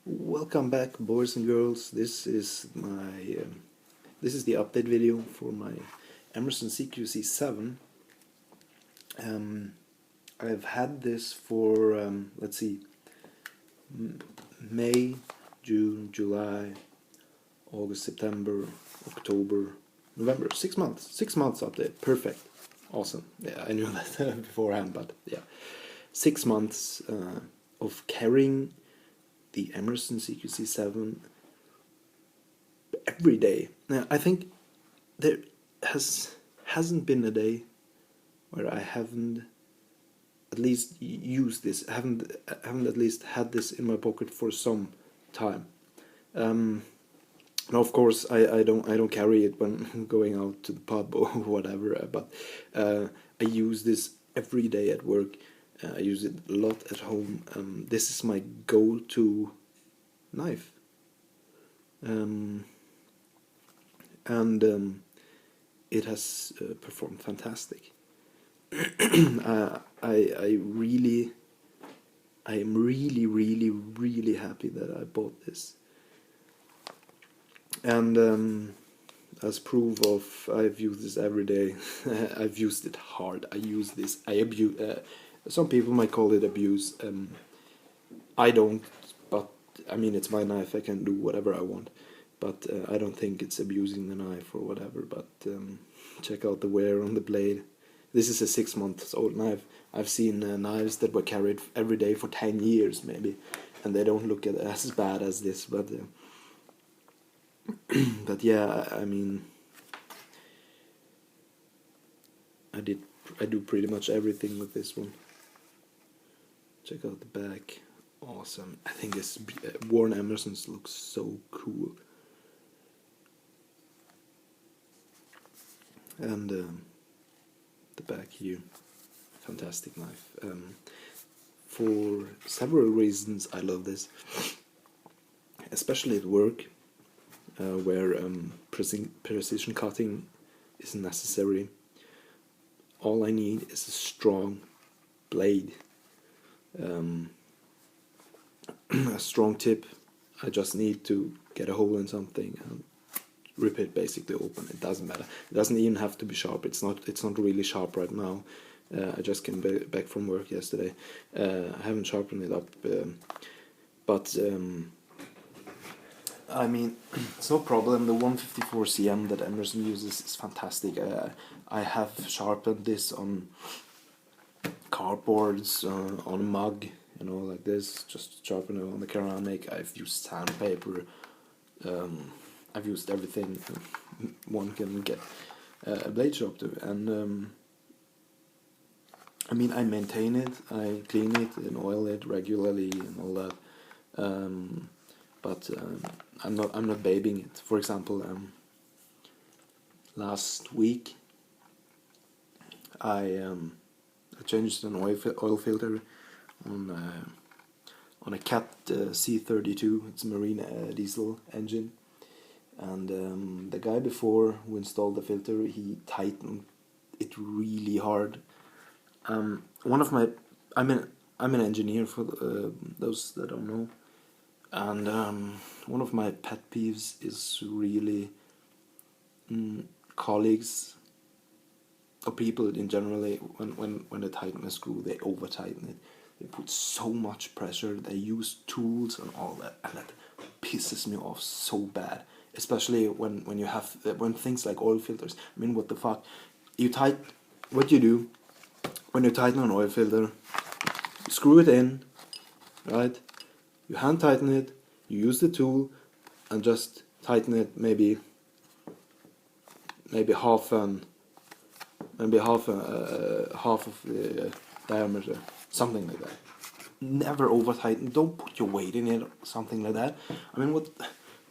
Welcome back, boys and girls. This is the update video for my Emerson CQC-7. I've had this for let's see, May, June, July, August, September, October, November. 6 months. 6 months update. Perfect. Awesome. Yeah, I knew that beforehand, but yeah, 6 months of carrying the Emerson CQC-7 every day. Now, I think there hasn't been a day where I haven't at least used this. Haven't at least had this in my pocket for some time. Now, of course, I don't carry it when going out to the pub or whatever. But I use this every day at work. I use it a lot at home. This is my go-to knife, and it has performed fantastic. I am really happy that I bought this. And as proof of, I've used this every day. I've used it hard. I use this. I abuse. Some people might call it abuse. I don't, but I mean, it's my knife. I can do whatever I want, but I don't think it's abusing the knife or whatever. But check out the wear on the blade. This is a 6 months old knife. I've seen knives that were carried every day for 10 years maybe, and they don't look as bad as this. But but yeah, I mean, I do pretty much everything with this one. Check out the back. Awesome. I think this worn Emersons looks so cool. And the back here, fantastic knife. For several reasons I love this, especially at work, where precision cutting is necessary. All I need is a strong blade, a strong tip. I just need to get a hole in something and rip it basically open. It doesn't matter. It doesn't even have to be sharp. It's not really sharp right now. I just came back from work yesterday. I haven't sharpened it up, but I mean, it's no problem. The 154 cm that Emerson uses is fantastic. I have sharpened this on cardboards, on a mug, you know, like this. Just sharpen it on the ceramic. I've used sandpaper. I've used everything one can get a blade shop to, and I mean, I maintain it, I clean it and oil it regularly and all that. But I'm not babying it. For example, last week I changed an oil filter on a Cat C32. It's a marine diesel engine, and the guy before who installed the filter, he tightened it really hard. One of my, I'm an engineer, for those that don't know, and one of my pet peeves is really colleagues or people in general, when they tighten a screw, they over tighten it. They put so much pressure. They use tools and all that, and that pisses me off so bad. Especially when you have when things like oil filters. I mean, what the fuck? What you do when you tighten an oil filter, you screw it in, right? You hand tighten it. You use the tool and just tighten it maybe half of the diameter, something like that. Never over tighten. Don't put your weight in it, something like that. I mean,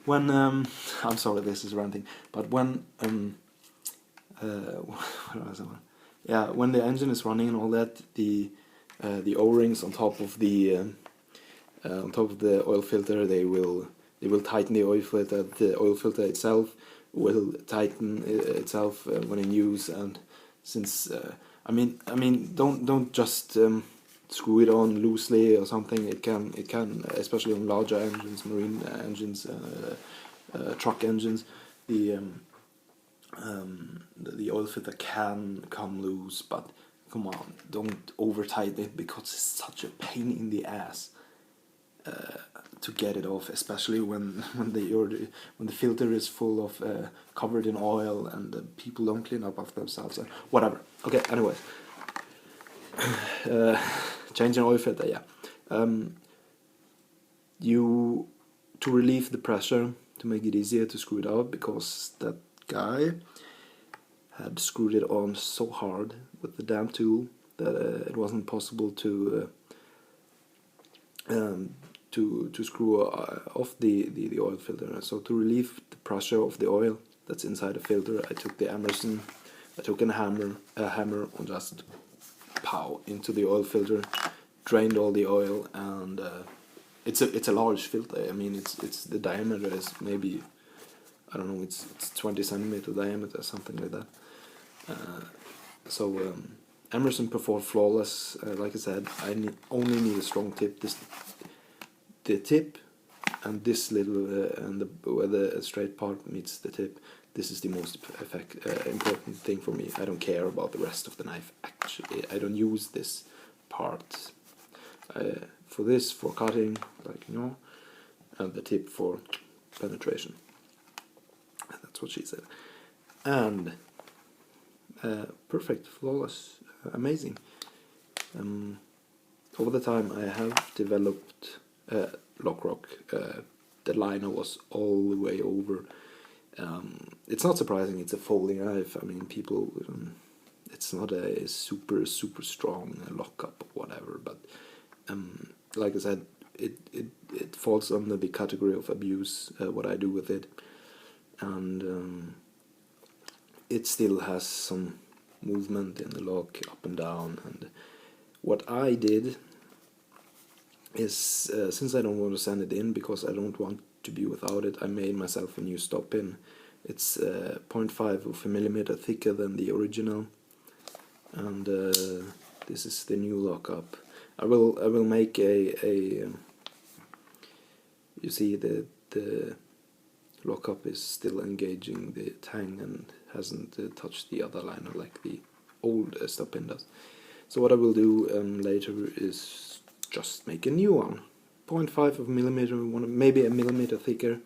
when I'm sorry, this is ranting, but when when the engine is running and all that, the O-rings on top of the oil filter, they will tighten the oil filter. The oil filter itself will tighten itself when in use. And since I mean, don't just screw it on loosely or something, it can, especially on larger engines, marine engines, truck engines, the oil filter can come loose, but come on, don't over tighten it, because it's such a pain in the ass to get it off, especially when the filter is full of covered in oil, and people don't clean up after themselves. Whatever. Okay. Anyways, changing oil filter. Yeah. To relieve the pressure, to make it easier to screw it out, because that guy had screwed it on so hard with the damn tool that it wasn't possible to screw off the oil filter. So to relieve the pressure of the oil that's inside the filter, I took the Emerson, I took a hammer and just pow into the oil filter, drained all the oil, and it's a large filter. I mean, it's the diameter is maybe, I don't know, it's 20 centimeter diameter, something like that. So Emerson performed flawless. Like I said, I only need a strong tip. The tip and this little where the straight part meets the tip. This is the most important thing for me. I don't care about the rest of the knife. Actually, I don't use this part for cutting, like, you know, and the tip for penetration. That's what she said. And perfect, flawless, amazing. Over the time, I have developed lock rock. The liner was all the way over. It's not surprising. It's a folding knife. I mean, people. It's not a super strong lockup or whatever. But like I said, it falls under the category of abuse. What I do with it, and it still has some movement in the lock up and down. And what I did is, since I don't want to sand it in because I don't want to be without it, I made myself a new stop pin. It's 0.5 of a millimeter thicker than the original, and this is the new lockup. I will make a you see the lockup is still engaging the tang and hasn't touched the other liner like the old stop pin does. So what I will do later is just make a new one, 0.5 of a millimeter, maybe a millimeter thicker,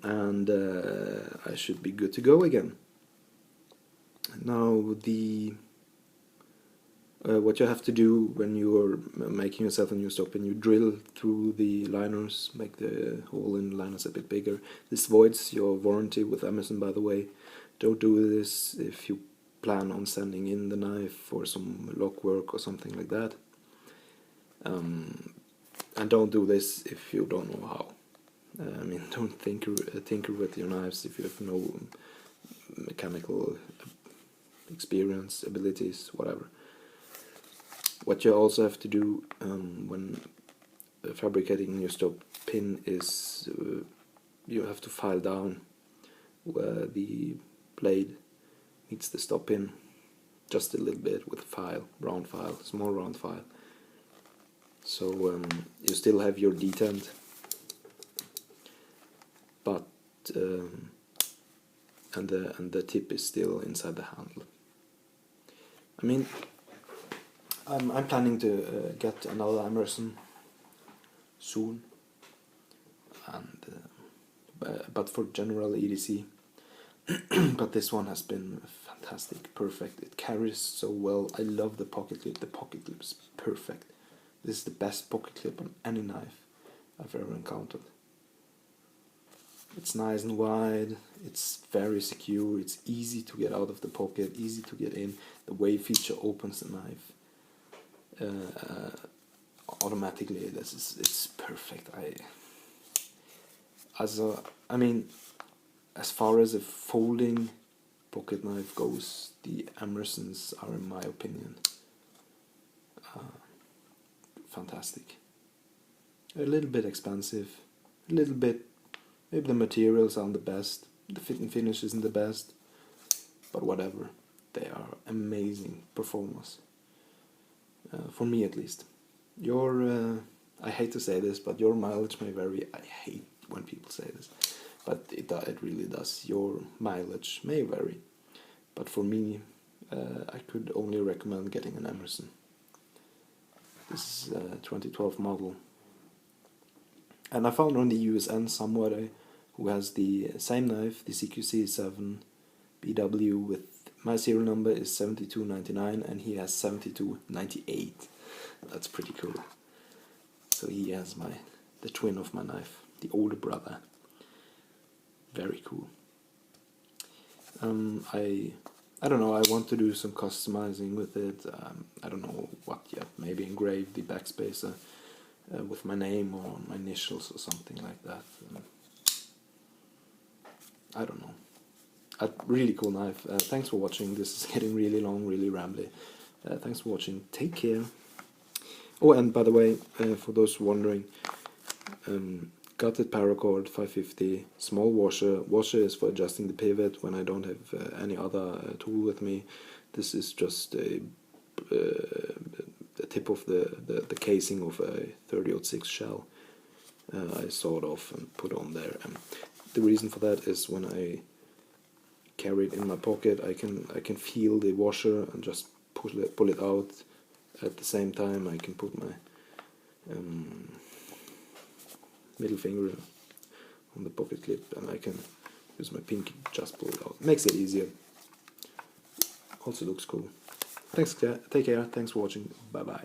and I should be good to go again. Now what you have to do when you're making yourself a new stop pin, you drill through the liners, make the hole in the liners a bit bigger. This voids your warranty with Emerson, by the way. Don't do this if you plan on sending in the knife for some lock work or something like that. And don't do this if you don't know how. I mean, don't tinker with your knives if you have no mechanical experience, abilities, whatever. What you also have to do when fabricating your stop pin is you have to file down where the blade meets the stop pin, just a little bit with a file, small round file. So you still have your detent, but and the tip is still inside the handle. I mean, I'm planning to get another Emerson soon, and but for general EDC. But this one has been fantastic, perfect. It carries so well. I love the pocket clip. The pocket clip is perfect. This is the best pocket clip on any knife I've ever encountered. It's nice and wide, it's very secure, it's easy to get out of the pocket, easy to get in. The wave feature opens the knife automatically. It's perfect. I mean, as far as a folding pocket knife goes, the Emersons are, in my opinion, fantastic. A little bit expensive, a little bit, maybe the materials aren't the best, the fit and finish isn't the best, but whatever, they are amazing performers. for me at least. Your, I hate to say this, but your mileage may vary. I hate when people say this, but it really does. Your mileage may vary, but for me, I could only recommend getting an Emerson. This is a 2012 model, and I found on the USN somebody who has the same knife, the CQC-7 BW, with my serial number is 7299 and he has 7298. That's pretty cool. So he has the twin of my knife, the older brother. Very cool. I don't know, I want to do some customizing with it. I don't know what yet. Maybe engrave the backspacer with my name or my initials or something like that. I don't know. A really cool knife. Thanks for watching. This is getting really long, really rambly. Thanks for watching. Take care. Oh, and by the way, for those wondering, gutted paracord 550, small washer. Washer is for adjusting the pivot when I don't have any other tool with me. This is just the tip of the casing of a 30-06 shell. I sawed off and put on there. And the reason for that is when I carry it in my pocket, I can feel the washer and just pull it out. At the same time, I can put my middle finger on the pocket clip, and I can use my pinky, just pull it out. Makes it easier. Also looks cool. Thanks, take care. Thanks for watching. Bye bye.